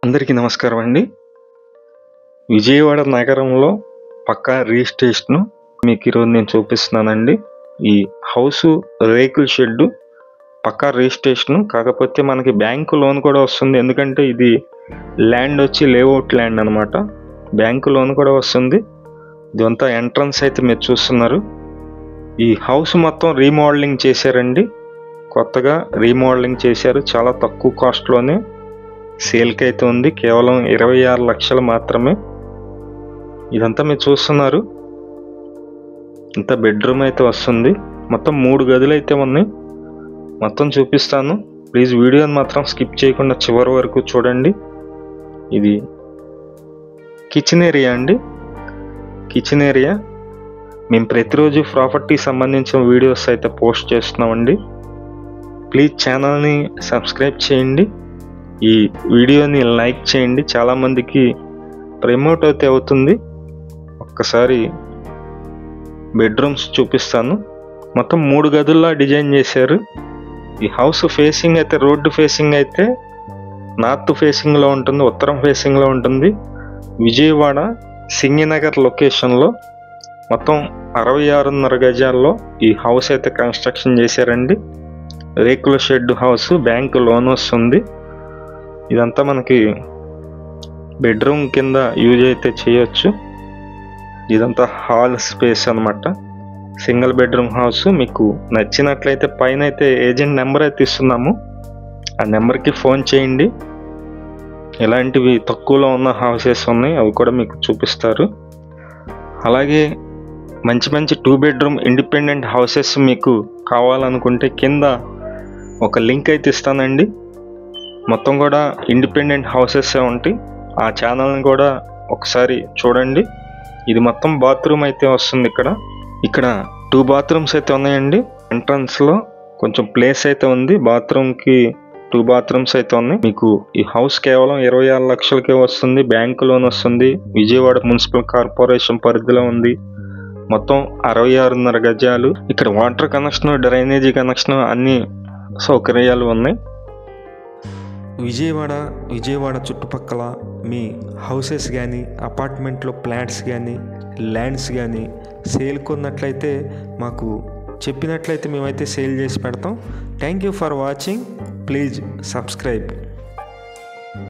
అందరికీ నమస్కారం అండి. విజయవాడ నగరంలో పక్కా రిజిస్ట్రేషన్ మీకు ఈరోజు నేను చూపిస్తున్నానండి. ఈ హౌసు రేకుల షెడ్డు పక్కా రిజిస్ట్రేషన్, కాకపోతే మనకి బ్యాంకు లోన్ కూడా వస్తుంది. ఎందుకంటే ఇది ల్యాండ్ వచ్చి లేఅవుట్ ల్యాండ్ అనమాట. బ్యాంకు లోన్ కూడా వస్తుంది. ఇదంతా ఎంట్రన్స్ అయితే మీరు చూస్తున్నారు. ఈ హౌస్ మొత్తం రీమోడలింగ్ చేశారండి. కొత్తగా రీమోడలింగ్ చేశారు. చాలా తక్కువ కాస్ట్లోనే సేల్కి అయితే ఉంది. కేవలం 26 లక్షలు మాత్రమే. ఇదంతా మీరు చూస్తున్నారు. ఇంత బెడ్రూమ్ అయితే వస్తుంది. మొత్తం 3 గదులు అయితే ఉన్నాయి. మొత్తం చూపిస్తాను. ప్లీజ్ వీడియోని మాత్రం స్కిప్ చేయకుండా చివరి వరకు చూడండి. ఇది కిచెన్ ఏరియా అండి. కిచెన్ ఏరియా మేము ప్రతిరోజు ప్రాపర్టీ సంబంధించిన వీడియోస్ అయితే పోస్ట్ చేస్తున్నామండి. ప్లీజ్ ఛానల్ని సబ్స్క్రైబ్ చేయండి. ఈ వీడియోని లైక్ చేయండి. చాలామందికి ప్రమోట్ అయితే అవుతుంది. ఒక్కసారి బెడ్రూమ్స్ చూపిస్తాను. మొత్తం 3 గదుల్లో డిజైన్ చేశారు. ఈ హౌస్ ఫేసింగ్ అయితే రోడ్డు ఫేసింగ్ అయితే నార్త్ ఫేసింగ్లో ఉంటుంది, ఉత్తరం ఫేసింగ్లో ఉంటుంది. విజయవాడ సింగినగర్ లొకేషన్లో మొత్తం 66.5 గజాల్లో ఈ హౌస్ అయితే కన్స్ట్రక్షన్ చేశారండి. రేకుల షెడ్ హౌస్, బ్యాంకు లోన్ వస్తుంది. ఇదంతా మనకి బెడ్రూమ్ కింద యూజ్ అయితే చేయొచ్చు. ఇదంతా హాల్ స్పేస్ అనమాట. Single bedroom house. మీకు నచ్చినట్లయితే పైన అయితే ఏజెంట్ నెంబర్ అయితే ఇస్తున్నాము. ఆ నెంబర్కి ఫోన్ చేయండి. ఇలాంటివి తక్కువలో ఉన్న హౌసెస్ ఉన్నాయి, అవి కూడా మీకు చూపిస్తారు. అలాగే మంచి మంచి 2 బెడ్రూమ్ ఇండిపెండెంట్ హౌసెస్ మీకు కావాలనుకుంటే కింద ఒక లింక్ అయితే ఇస్తానండి. మొత్తం కూడా ఇండిపెండెంట్ హౌసెస్ ఉంటాయి. ఆ ఛానల్ని కూడా ఒకసారి చూడండి. ఇది మొత్తం బాత్రూమ్ అయితే వస్తుంది. ఇక్కడ 2 బాత్రూమ్స్ అయితే ఉన్నాయండి. ఎంట్రన్స్లో కొంచెం ప్లేస్ అయితే ఉంది. బాత్రూమ్కి 2 బాత్రూమ్స్ అయితే ఉన్నాయి. మీకు ఈ హౌస్ కేవలం 26 లక్షలకే వస్తుంది. బ్యాంకు లోన్ వస్తుంది. విజయవాడ మున్సిపల్ కార్పొరేషన్ పరిధిలో ఉంది. మొత్తం 66.5 గజాలు. ఇక్కడ వాటర్ కనెక్షన్, డ్రైనేజీ కనెక్షన్ అన్ని సౌకర్యాలు ఉన్నాయి. విజయవాడ చుట్టుపక్కల మీ హౌసెస్ కానీ, అపార్ట్మెంట్లో ఫ్లాట్స్ కానీ, ల్యాండ్స్ కానీ సేల్ కొన్నట్లయితే మాకు చెప్పినట్లయితే మేమైతే సేల్ చేసి పెడతాం. Thank you for watching. Please subscribe.